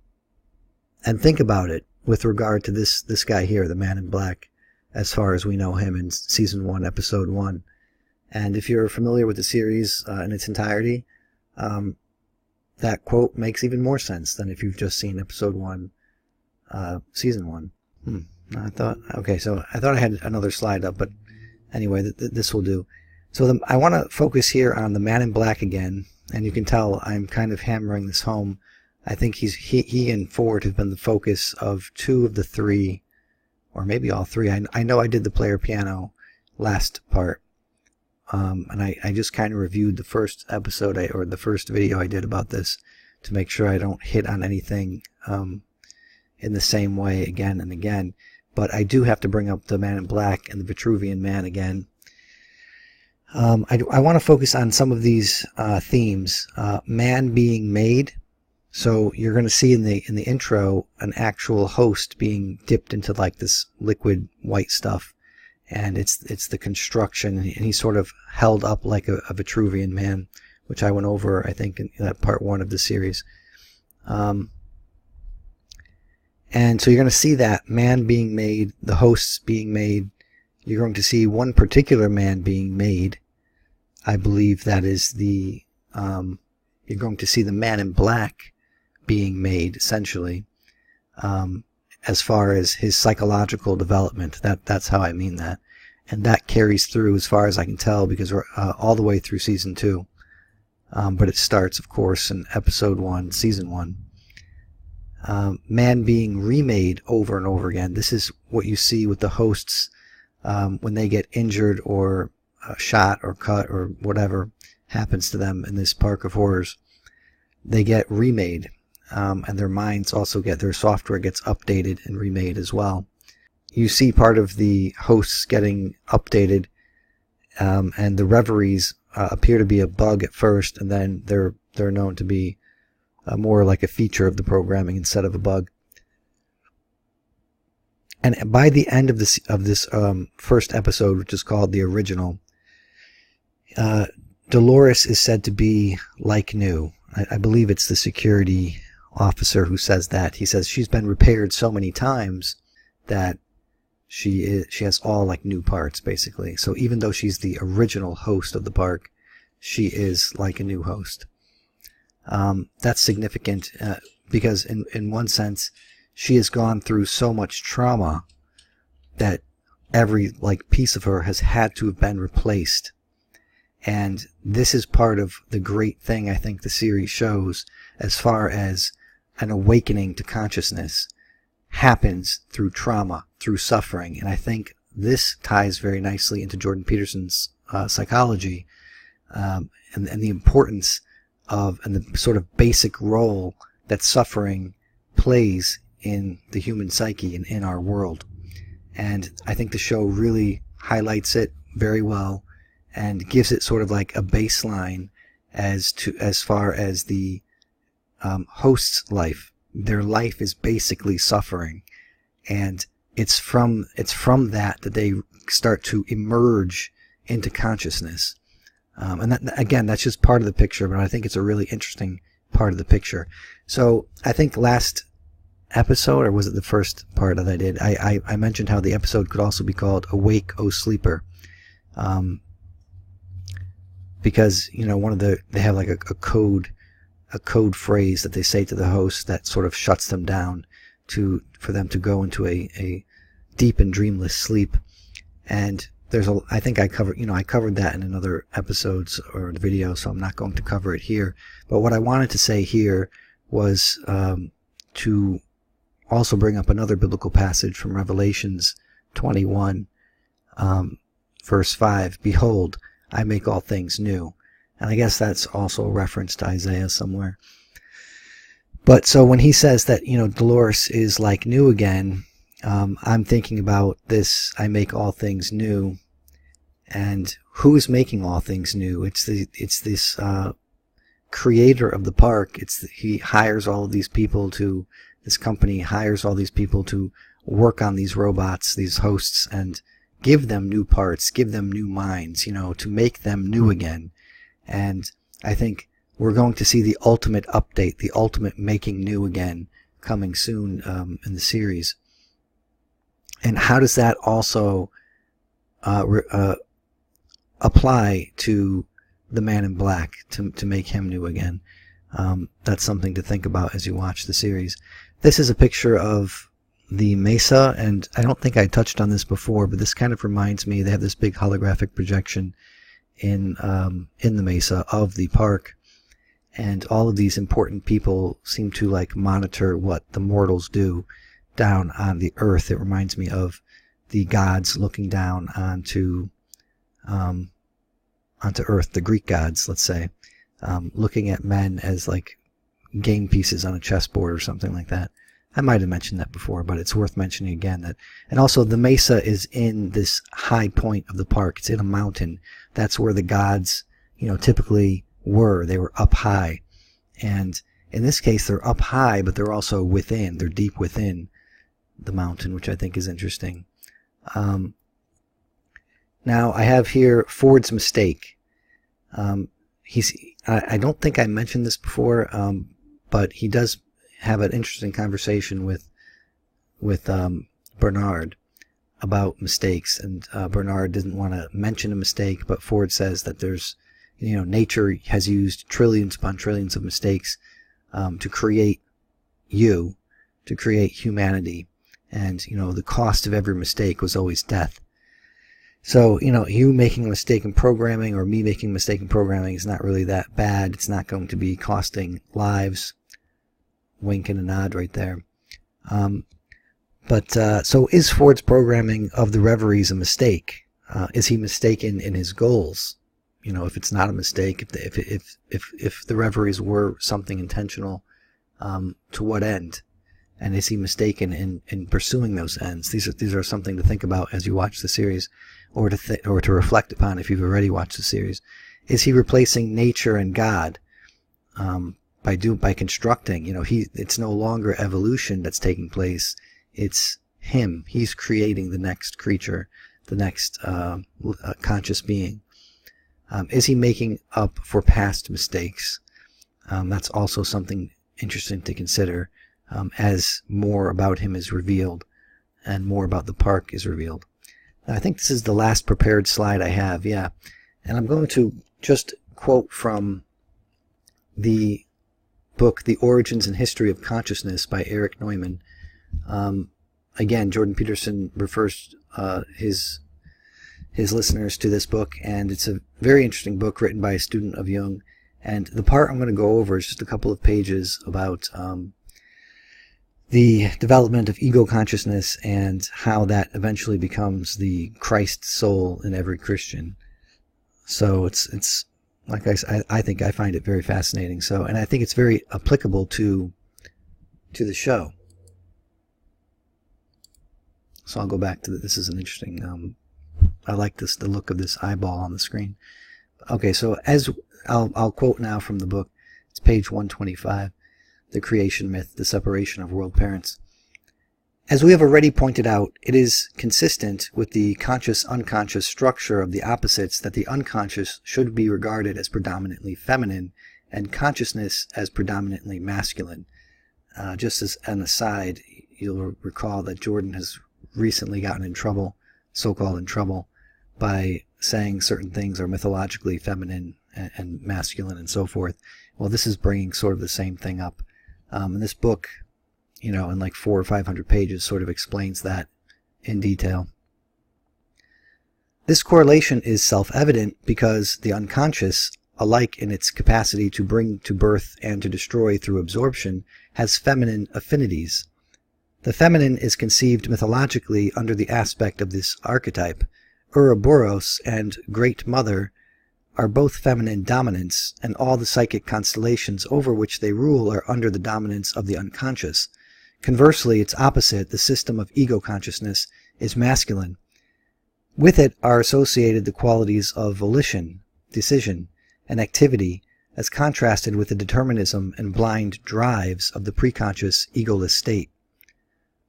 think about it with regard to this guy here, the Man in Black, as far as we know him in Season 1, Episode 1. And if you're familiar with the series in its entirety, that quote makes even more sense than if you've just seen Episode 1, Season 1. I thought I had another slide up, but anyway, this will do. So I want to focus here on the Man in Black again, and you can tell I'm kind of hammering this home. I think he and Ford have been the focus of 2 of the 3, or maybe all 3. I know I did the player piano last part, and I just kind of reviewed the first episode or the first video I did about this to make sure I don't hit on anything in the same way again and again. But I do have to bring up the Man in Black and the Vitruvian Man again. I want to focus on some of these themes. Man being made. So you're going to see in the intro an actual host being dipped into like this liquid white stuff, and it's the construction, and he's sort of held up like a Vitruvian Man, which I went over I think in that part 1 of the series. And so you're going to see that man being made, the hosts being made. You're going to see one particular man being made. I believe that is you're going to see the Man in Black being made, essentially, as far as his psychological development. That's how I mean that. And that carries through, as far as I can tell, because we're all the way through Season 2. But it starts, of course, in Episode 1, Season 1. Man being remade over and over again. This is what you see with the hosts when they get injured or shot or cut or whatever happens to them in this park of horrors. They get remade, and their minds also their software gets updated and remade as well. You see part of the hosts getting updated, and the reveries appear to be a bug at first, and then they're known to be more like a feature of the programming instead of a bug. And by the end of this first episode, which is called The Original, Dolores is said to be like new. I believe it's the security officer who says that. He says she's been repaired so many times that she has all like new parts, basically. So even though she's the original host of the park, she is like a new host. That's significant because in one sense, she has gone through so much trauma that every like piece of her has had to have been replaced. And this is part of the great thing I think the series shows, as far as an awakening to consciousness happens through trauma, through suffering. And I think this ties very nicely into Jordan Peterson's psychology, and the importance of, and the sort of basic role that suffering plays in the human psyche and in our world. And I think the show really highlights it very well and gives it sort of like a baseline as far as the host's life. Their life is basically suffering, and it's from that they start to emerge into consciousness. And that, again, that's just part of the picture, but I think it's a really interesting part of the picture. So I think last episode, or was it the first part that I did, I mentioned how the episode could also be called Awake, O Sleeper. Because, you know, they have like a code phrase that they say to the host that sort of shuts them down for them to go into a deep and dreamless sleep. And I think I covered that in another episodes or the video, so I'm not going to cover it here. But what I wanted to say here was to also bring up another biblical passage from Revelations 21, verse 5. Behold, I make all things new. And I guess that's also a reference to Isaiah somewhere. But so when he says that, you know, Dolores is like new again, I'm thinking about this, I make all things new. And who is making all things new? It's this creator of the park. He hires all of these people this company hires all these people to work on these robots, these hosts, and give them new parts, give them new minds, to make them new again. And I think we're going to see the ultimate update, the ultimate making new again, coming soon in the series. And how does that also apply to the Man in Black, to make him new again? That's something to think about as you watch the series. This is a picture of the Mesa, and I don't think I touched on this before, but this kind of reminds me, they have this big holographic projection in the Mesa of the park, and all of these important people seem to like monitor what the mortals do down on the earth. It reminds me of the gods looking down onto earth, the Greek gods, let's say, looking at men as like game pieces on a chessboard or something like that. I might have mentioned that before, but it's worth mentioning again. That, and also the Mesa is in this high point of the park. It's in a mountain. That's where the gods, typically were. They were up high. And in this case, they're up high, but they're also within. They're deep within the mountain, which I think is interesting. Now, I have here Ford's mistake. I don't think I mentioned this before, but he does have an interesting conversation with Bernard about mistakes, and Bernard didn't want to mention a mistake, but Ford says that there's, nature has used trillions upon trillions of mistakes to create to create humanity, and the cost of every mistake was always death. So, you making a mistake in programming or me making a mistake in programming is not really that bad. It's not going to be costing lives. Wink and a nod right there. So is Ford's programming of the Reveries a mistake? Is he mistaken in his goals? If it's not a mistake, if the Reveries were something intentional, to what end? And is he mistaken in pursuing those ends? These are something to think about as you watch the series, or to reflect upon if you've already watched the series. Is he replacing nature and God by constructing? It's no longer evolution that's taking place. It's him. He's creating the next creature, the next conscious being. Is he making up for past mistakes? That's also something interesting to consider as more about him is revealed and more about the park is revealed. Now, I think this is the last prepared slide I have, yeah. And I'm going to just quote from the book, The Origins and History of Consciousness by Erich Neumann. Again, Jordan Peterson refers his listeners to this book, and it's a very interesting book written by a student of Jung. And the part I'm going to go over is just a couple of pages about the development of ego consciousness and how that eventually becomes the Christ soul in every Christian. So it's like I think I find it very fascinating. So, and I think it's very applicable to the show. So I'll go back to this. Is an interesting. I like the look of this eyeball on the screen. Okay, so as I'll quote now from the book. It's page 125. The creation myth, the separation of world parents. As we have already pointed out, it is consistent with the conscious-unconscious structure of the opposites that the unconscious should be regarded as predominantly feminine and consciousness as predominantly masculine. Just as an aside, you'll recall that Jordan has recently gotten in trouble, so-called in trouble, by saying certain things are mythologically feminine and masculine and so forth. Well, this is bringing sort of the same thing up. And this book, in like 400 or 500 pages, sort of explains that in detail. This correlation is self-evident because the unconscious, alike in its capacity to bring to birth and to destroy through absorption, has feminine affinities. The feminine is conceived mythologically under the aspect of this archetype. Ouroboros and Great Mother are both feminine dominants, and all the psychic constellations over which they rule are under the dominance of the unconscious. Conversely, its opposite, the system of ego consciousness, is masculine. With it are associated the qualities of volition, decision, and activity, as contrasted with the determinism and blind drives of the preconscious, egoless state.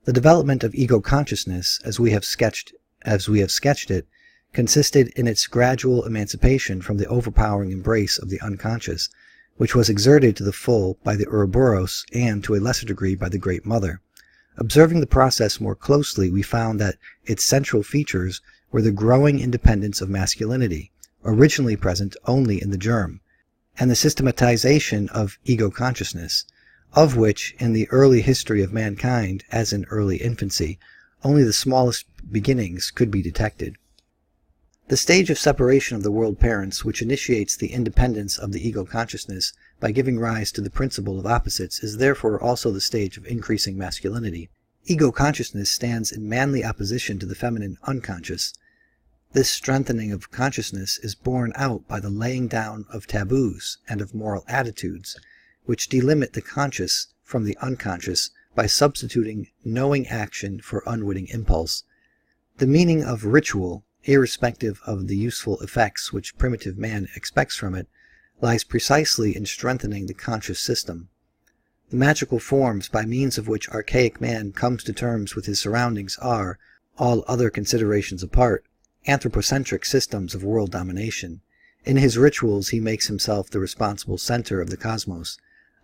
The development of ego consciousness, as we have sketched as we have sketched it, consisted in its gradual emancipation from the overpowering embrace of the unconscious, which was exerted to the full by the Ouroboros and, to a lesser degree, by the Great Mother. Observing the process more closely, we found that its central features were the growing independence of masculinity, originally present only in the germ, and the systematization of ego consciousness, of which, in the early history of mankind, as in early infancy, only the smallest beginnings could be detected. The stage of separation of the world parents, which initiates the independence of the ego consciousness by giving rise to the principle of opposites, is therefore also the stage of increasing masculinity. Ego consciousness stands in manly opposition to the feminine unconscious. This strengthening of consciousness is borne out by the laying down of taboos and of moral attitudes, which delimit the conscious from the unconscious by substituting knowing action for unwitting impulse. The meaning of ritual, irrespective of the useful effects which primitive man expects from it, lies precisely in strengthening the conscious system. The magical forms by means of which archaic man comes to terms with his surroundings are, all other considerations apart, anthropocentric systems of world domination. In his rituals he makes himself the responsible center of the cosmos.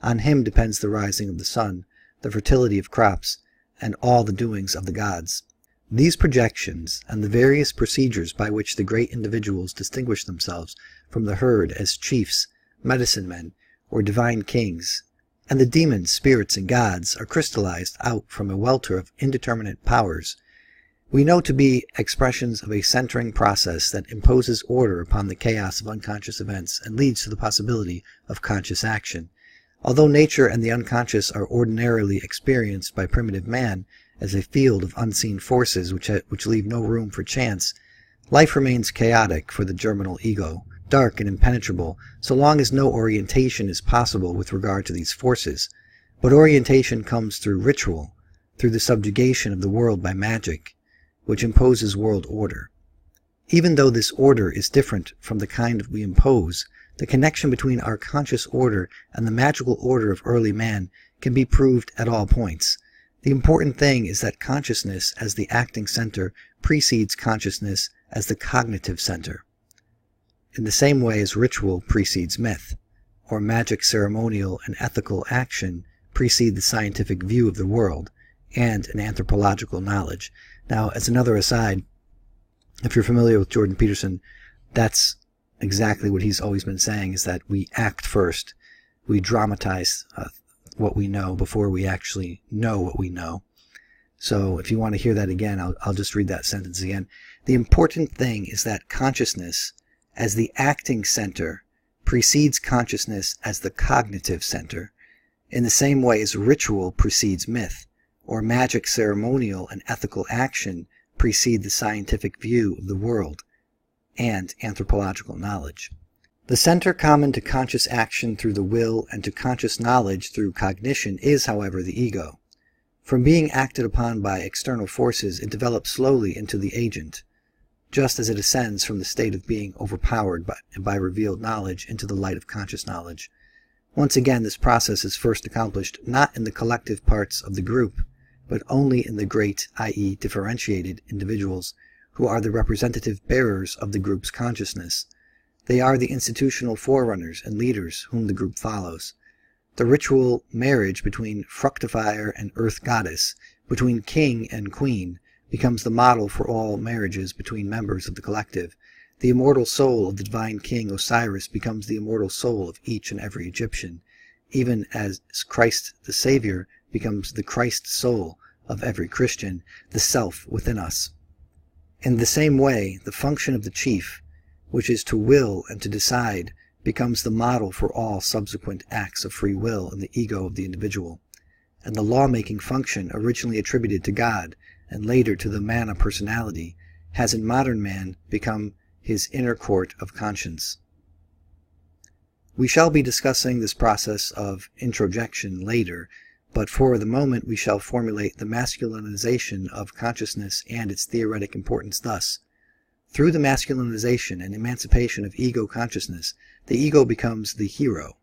On him depends the rising of the sun, the fertility of crops, and all the doings of the gods. These projections, and the various procedures by which the great individuals distinguish themselves from the herd as chiefs, medicine men, or divine kings, and the demons, spirits, and gods, are crystallized out from a welter of indeterminate powers, we know to be expressions of a centering process that imposes order upon the chaos of unconscious events and leads to the possibility of conscious action. Although nature and the unconscious are ordinarily experienced by primitive man as a field of unseen forces which leave no room for chance, life remains chaotic for the germinal ego, dark and impenetrable, so long as no orientation is possible with regard to these forces. But orientation comes through ritual, through the subjugation of the world by magic, which imposes world order. Even though this order is different from the kind we impose, the connection between our conscious order and the magical order of early man can be proved at all points. The important thing is that consciousness as the acting center precedes consciousness as the cognitive center, in the same way as ritual precedes myth, or magic ceremonial and ethical action precede the scientific view of the world and an anthropological knowledge. Now, as another aside, if you're familiar with Jordan Peterson, that's exactly what he's always been saying, is that we act first. We dramatize what we know before we actually know what we know. So if you want to hear that again, I'll just read that sentence again. The important thing is that consciousness as the acting center precedes consciousness as the cognitive center, in the same way as ritual precedes myth, or magic ceremonial and ethical action precede the scientific view of the world and anthropological knowledge. The center common to conscious action through the will and to conscious knowledge through cognition is, however, the ego. From being acted upon by external forces, it develops slowly into the agent, just as it ascends from the state of being overpowered by revealed knowledge into the light of conscious knowledge. Once again, this process is first accomplished not in the collective parts of the group, but only in the great, i.e. differentiated individuals, who are the representative bearers of the group's consciousness. They are the institutional forerunners and leaders whom the group follows. The ritual marriage between fructifier and earth goddess, between king and queen, becomes the model for all marriages between members of the collective. The immortal soul of the divine king Osiris becomes the immortal soul of each and every Egyptian, even as Christ the Savior becomes the Christ soul of every Christian, the self within us. In the same way, the function of the chief, which is to will and to decide, becomes the model for all subsequent acts of free will in the ego of the individual. And the law-making function, originally attributed to God and later to the mana personality, has in modern man become his inner court of conscience. We shall be discussing this process of introjection later, but for the moment we shall formulate the masculinization of consciousness and its theoretic importance thus. Through the masculinization and emancipation of ego consciousness, the ego becomes the hero.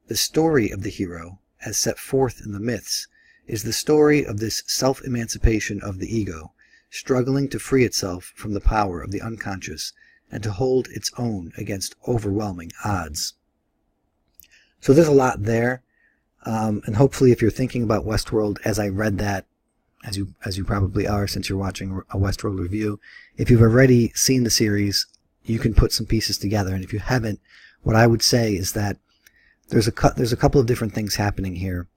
The story of the hero, as set forth in the myths, is the story of this self-emancipation of the ego, struggling to free itself from the power of the unconscious and to hold its own against overwhelming odds. So there's a lot there, and hopefully if you're thinking about Westworld as I read that, as you probably are since you're watching a Westworld review, if you've already seen the series, you can put some pieces together. And if you haven't, what I would say is that there's a couple of different things happening here.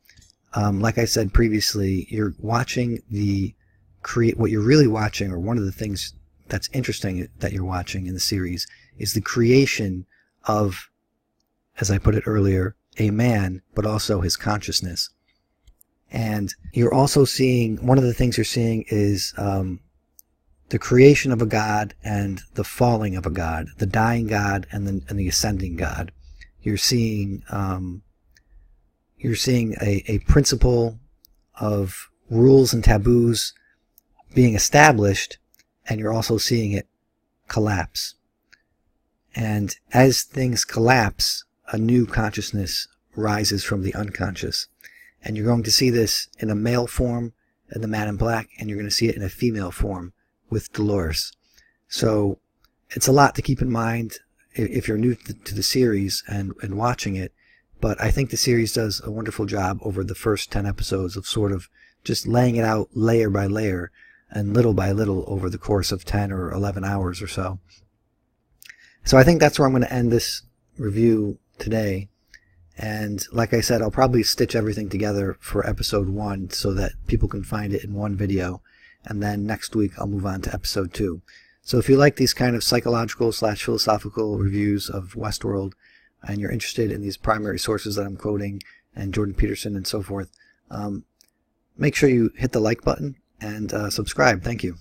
Like I said previously, you're watching what you're really watching, or one of the things that's interesting that you're watching in the series, is the creation of, as I put it earlier, a man, but also his consciousness. And you're also seeing, one of the things you're seeing is the creation of a god and the falling of a god, the dying god and the ascending god. You're seeing a principle of rules and taboos being established, and you're also seeing it collapse. And as things collapse, a new consciousness rises from the unconscious. And you're going to see this in a male form in the Man in Black, and you're going to see it in a female form with Dolores. So it's a lot to keep in mind if you're new to the series and watching it. But I think the series does a wonderful job over the first 10 episodes of sort of just laying it out layer by layer and little by little over the course of 10 or 11 hours or so. So I think that's where I'm going to end this review today. And like I said, I'll probably stitch everything together for episode 1 so that people can find it in one video. And then next week I'll move on to episode 2. So if you like these kind of psychological/philosophical reviews of Westworld, and you're interested in these primary sources that I'm quoting, and Jordan Peterson and so forth, make sure you hit the like button and subscribe. Thank you.